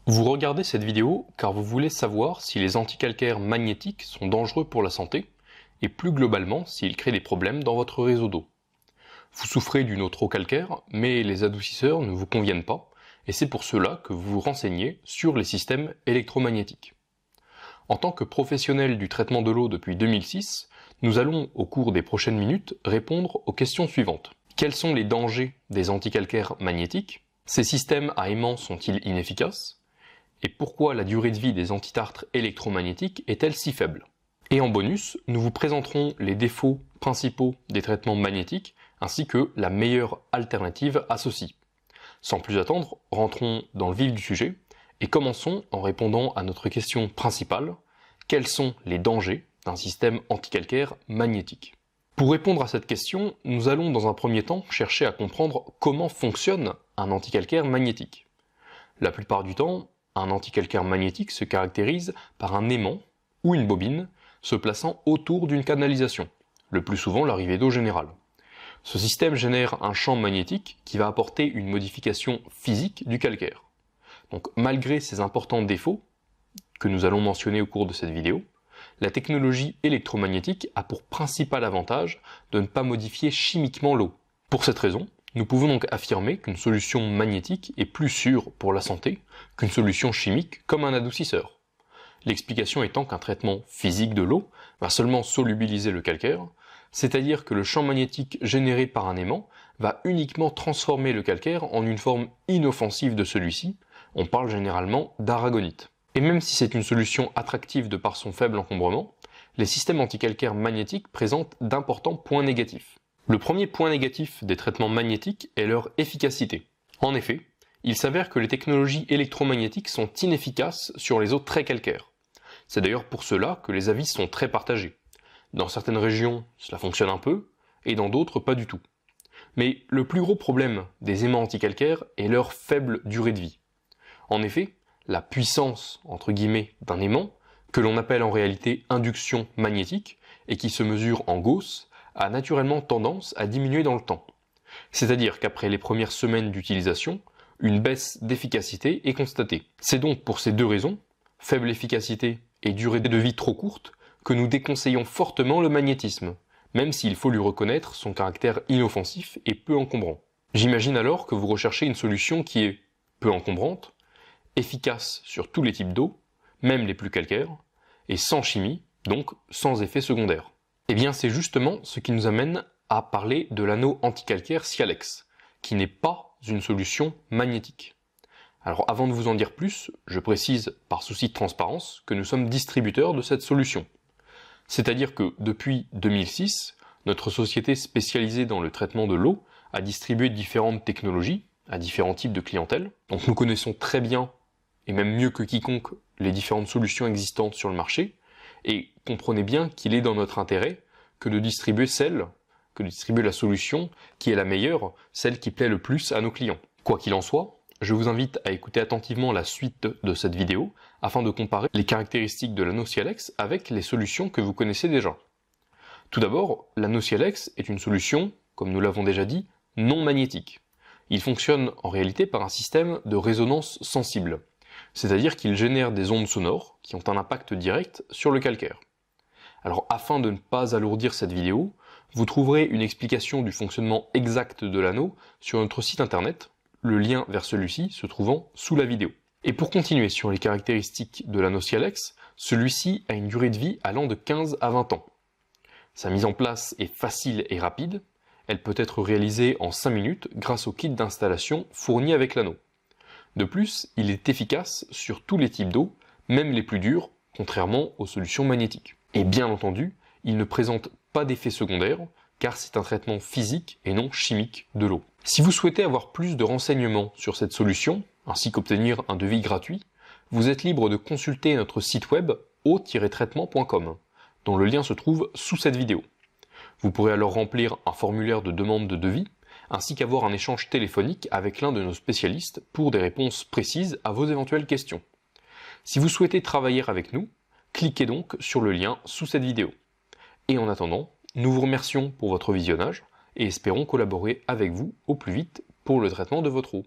Vous regardez cette vidéo car vous voulez savoir si les anticalcaires magnétiques sont dangereux pour la santé et plus globalement s'ils créent des problèmes dans votre réseau d'eau. Vous souffrez d'une eau trop calcaire, mais les adoucisseurs ne vous conviennent pas et c'est pour cela que vous vous renseignez sur les systèmes électromagnétiques. En tant que professionnel du traitement de l'eau depuis 2006, nous allons au cours des prochaines minutes répondre aux questions suivantes. Quels sont les dangers des anticalcaires magnétiques? Ces systèmes à aimants sont-ils inefficaces? Et pourquoi la durée de vie des antitartres électromagnétiques est-elle si faible? Et en bonus, nous vous présenterons les défauts principaux des traitements magnétiques ainsi que la meilleure alternative à ceux-ci. Sans plus attendre, rentrons dans le vif du sujet et commençons en répondant à notre question principale. Quels sont les dangers d'un système anticalcaire magnétique? Pour répondre à cette question, nous allons dans un premier temps chercher à comprendre comment fonctionne un anticalcaire magnétique. La plupart du temps, un anticalcaire magnétique se caractérise par un aimant ou une bobine se plaçant autour d'une canalisation, le plus souvent l'arrivée d'eau générale. Ce système génère un champ magnétique qui va apporter une modification physique du calcaire. Donc malgré ces importants défauts que nous allons mentionner au cours de cette vidéo, la technologie électromagnétique a pour principal avantage de ne pas modifier chimiquement l'eau. Pour cette raison, nous pouvons donc affirmer qu'une solution magnétique est plus sûre pour la santé qu'une solution chimique comme un adoucisseur. L'explication étant qu'un traitement physique de l'eau va seulement solubiliser le calcaire, c'est-à-dire que le champ magnétique généré par un aimant va uniquement transformer le calcaire en une forme inoffensive de celui-ci, on parle généralement d'aragonite. Et même si c'est une solution attractive de par son faible encombrement, les systèmes anticalcaires magnétiques présentent d'importants points négatifs. Le premier point négatif des traitements magnétiques est leur efficacité. En effet, il s'avère que les technologies électromagnétiques sont inefficaces sur les eaux très calcaires. C'est d'ailleurs pour cela que les avis sont très partagés. Dans certaines régions, cela fonctionne un peu, et dans d'autres, pas du tout. Mais le plus gros problème des aimants anticalcaires est leur faible durée de vie. En effet, la puissance, entre guillemets, d'un aimant, que l'on appelle en réalité induction magnétique, et qui se mesure en Gauss, a naturellement tendance à diminuer dans le temps. C'est-à-dire qu'après les premières semaines d'utilisation, une baisse d'efficacité est constatée. C'est donc pour ces deux raisons, faible efficacité et durée de vie trop courte, que nous déconseillons fortement le magnétisme, même s'il faut lui reconnaître son caractère inoffensif et peu encombrant. J'imagine alors que vous recherchez une solution qui est peu encombrante, efficace sur tous les types d'eau, même les plus calcaires, et sans chimie, donc sans effet secondaire. Eh bien c'est justement ce qui nous amène à parler de l'anneau anticalcaire Sialex, qui n'est pas une solution magnétique. Alors avant de vous en dire plus, je précise par souci de transparence que nous sommes distributeurs de cette solution. C'est-à-dire que depuis 2006, notre société spécialisée dans le traitement de l'eau a distribué différentes technologies à différents types de clientèle. Donc nous connaissons très bien, et même mieux que quiconque, les différentes solutions existantes sur le marché, et comprenez bien qu'il est dans notre intérêt que de distribuer la solution qui est la meilleure, celle qui plaît le plus à nos clients. Quoi qu'il en soit, je vous invite à écouter attentivement la suite de cette vidéo afin de comparer les caractéristiques de l'anneau Sialex avec les solutions que vous connaissez déjà. Tout d'abord, l'anneau Sialex est une solution, comme nous l'avons déjà dit, non magnétique. Il fonctionne en réalité par un système de résonance sensible, c'est-à-dire qu'il génère des ondes sonores qui ont un impact direct sur le calcaire. Alors afin de ne pas alourdir cette vidéo, vous trouverez une explication du fonctionnement exact de l'anneau sur notre site internet, le lien vers celui-ci se trouvant sous la vidéo. Et pour continuer sur les caractéristiques de l'anneau Sialex, celui-ci a une durée de vie allant de 15 à 20 ans. Sa mise en place est facile et rapide, elle peut être réalisée en 5 minutes grâce au kit d'installation fourni avec l'anneau. De plus, il est efficace sur tous les types d'eau, même les plus durs, contrairement aux solutions magnétiques. Et bien entendu, il ne présente pas d'effet secondaire, car c'est un traitement physique et non chimique de l'eau. Si vous souhaitez avoir plus de renseignements sur cette solution, ainsi qu'obtenir un devis gratuit, vous êtes libre de consulter notre site web eau-traitement.com, dont le lien se trouve sous cette vidéo. Vous pourrez alors remplir un formulaire de demande de devis, ainsi qu'avoir un échange téléphonique avec l'un de nos spécialistes pour des réponses précises à vos éventuelles questions. Si vous souhaitez travailler avec nous, cliquez donc sur le lien sous cette vidéo. Et en attendant, nous vous remercions pour votre visionnage et espérons collaborer avec vous au plus vite pour le traitement de votre eau.